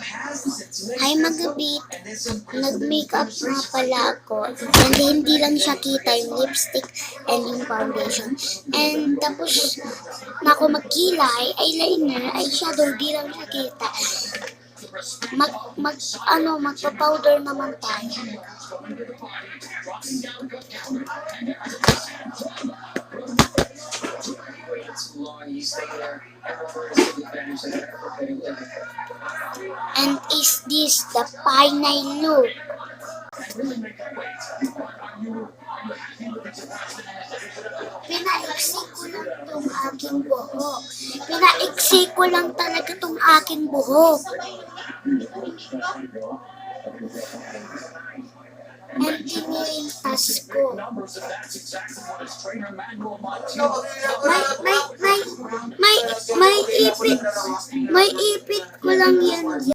Hi Magabit, nag-makeup nga pala ako. And hindi lang siya kita yung lipstick and yung foundation. And tapos na ako magkilay, eyeliner, eyeshadow, di lang siya kita. Magpa-powder naman tayo. And is this the final look? Pinaiksi ko lang tong aking buhok. Pinaiksi ko lang talaga tong aking buhok. And tinirintas ko. May ipit ko lang yan.